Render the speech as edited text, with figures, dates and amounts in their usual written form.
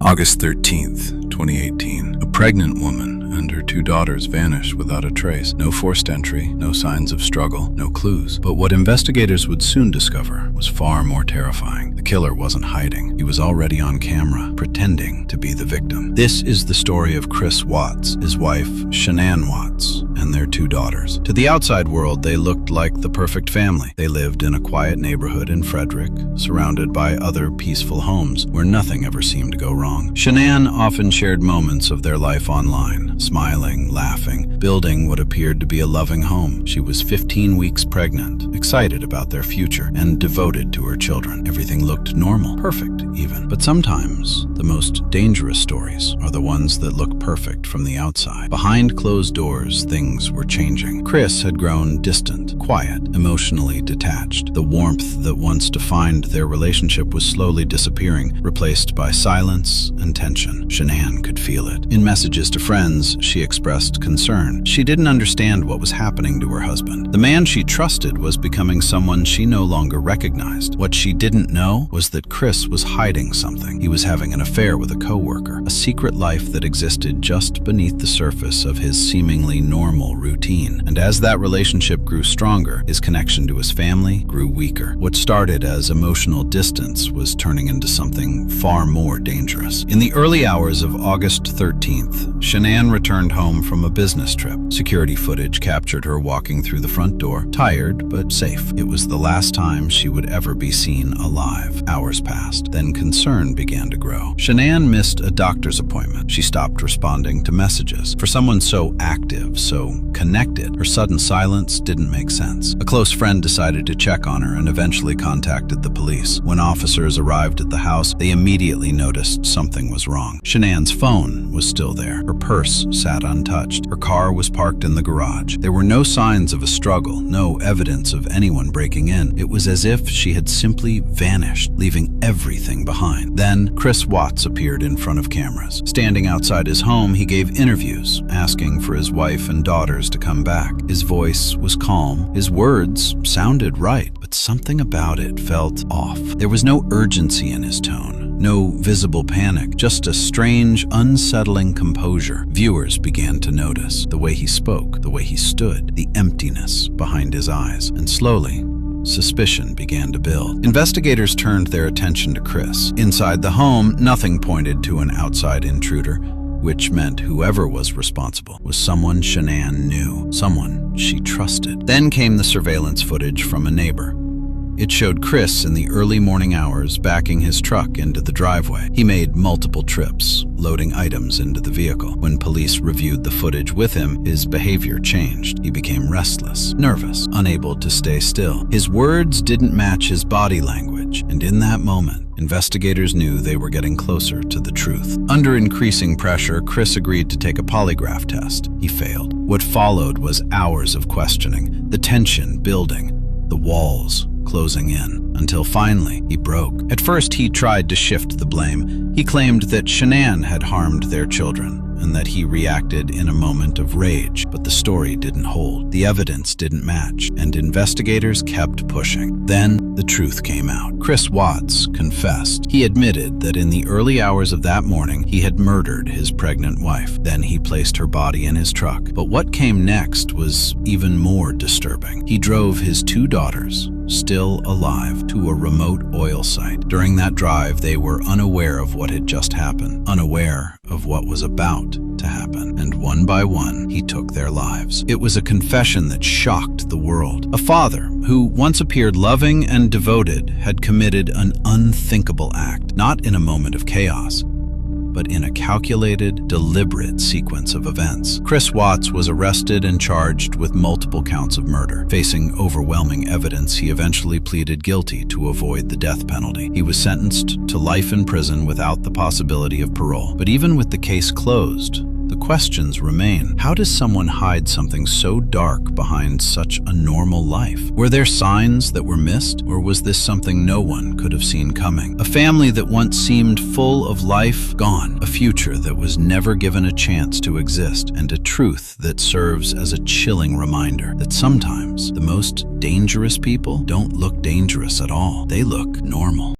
August 13th, 2018. A pregnant woman and her two daughters vanish without a trace. No forced entry, no signs of struggle, no clues. But what investigators would soon discover was far more terrifying. The killer wasn't hiding. He was already on camera, pretending to be the victim. This is the story of Chris Watts, his wife, Shanann Watts, and their two daughters. To the outside world, they looked like the perfect family. They lived in a quiet neighborhood in Frederick, surrounded by other peaceful homes where nothing ever seemed to go wrong. Shanann often shared moments of their life online, smiling, laughing, building what appeared to be a loving home. She was 15 weeks pregnant, excited about their future, and devoted to her children. Everything looked normal, perfect even. But sometimes, the most dangerous stories are the ones that look perfect from the outside. Behind closed doors, things were changing. Chris had grown distant, quiet, emotionally detached. The warmth that once defined their relationship was slowly disappearing, replaced by silence and tension. Shanann could feel it. In messages to friends, she expressed concern. She didn't understand what was happening to her husband. The man she trusted was becoming someone she no longer recognized. What she didn't know was that Chris was hiding something. He was having an affair with a coworker, a secret life that existed just beneath the surface of his seemingly normal routine. And as that relationship grew stronger, his connection to his family grew weaker. What started as emotional distance was turning into something far more dangerous. In the early hours of August 13th, Shanann returned home from a business trip. Security footage captured her walking through the front door, tired but safe. It was the last time she would ever be seen alive. Hours passed, then concern began to grow. Shanann missed a doctor's appointment. She stopped responding to messages. For someone so active, so connected, her sudden silence didn't make sense. A close friend decided to check on her and eventually contacted the police. When officers arrived at the house, they immediately noticed something was wrong. Shanann's phone was still there. Her purse sat untouched. Her car was parked in the garage. There were no signs of a struggle, no evidence of anyone breaking in. It was as if she had simply vanished, leaving everything behind. Then, Chris Watts appeared in front of cameras. Standing outside his home, he gave interviews, asking for his wife and daughters to come back. His voice was calm. His words sounded right, but something about it felt off. There was no urgency in his tone, no visible panic, just a strange, unsettling composure. Viewers began to notice the way he spoke, the way he stood, the emptiness behind his eyes, and slowly, suspicion began to build. Investigators turned their attention to Chris. Inside the home, nothing pointed to an outside intruder, which meant whoever was responsible was someone Shanann knew, someone she trusted. Then came the surveillance footage from a neighbor. It showed Chris in the early morning hours backing his truck into the driveway. He made multiple trips, loading items into the vehicle. When police reviewed the footage with him, his behavior changed. He became restless, nervous, unable to stay still. His words didn't match his body language, and in that moment, investigators knew they were getting closer to the truth. Under increasing pressure, Chris agreed to take a polygraph test. He failed. What followed was hours of questioning, the tension building, the walls closing in, until finally he broke. At first, he tried to shift the blame. He claimed that Shanann had harmed their children and that he reacted in a moment of rage, but the story didn't hold. The evidence didn't match, and investigators kept pushing. Then the truth came out. Chris Watts confessed. He admitted that in the early hours of that morning, he had murdered his pregnant wife. Then he placed her body in his truck. But what came next was even more disturbing. He drove his two daughters, still alive, to a remote oil site. During that drive, they were unaware of what had just happened, unaware of what was about to happen, and one by one, he took their lives. It was a confession that shocked the world. A father who once appeared loving and devoted had committed an unthinkable act, not in a moment of chaos, but in a calculated, deliberate sequence of events. Chris Watts was arrested and charged with multiple counts of murder. Facing overwhelming evidence, he eventually pleaded guilty to avoid the death penalty. He was sentenced to life in prison without the possibility of parole. But even with the case closed, the questions remain. How does someone hide something so dark behind such a normal life? Were there signs that were missed, or was this something no one could have seen coming? A family that once seemed full of life, gone. A future that was never given a chance to exist, and a truth that serves as a chilling reminder that sometimes the most dangerous people don't look dangerous at all. They look normal.